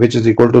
which is equal to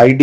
ID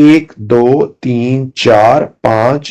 1 2 3 4 5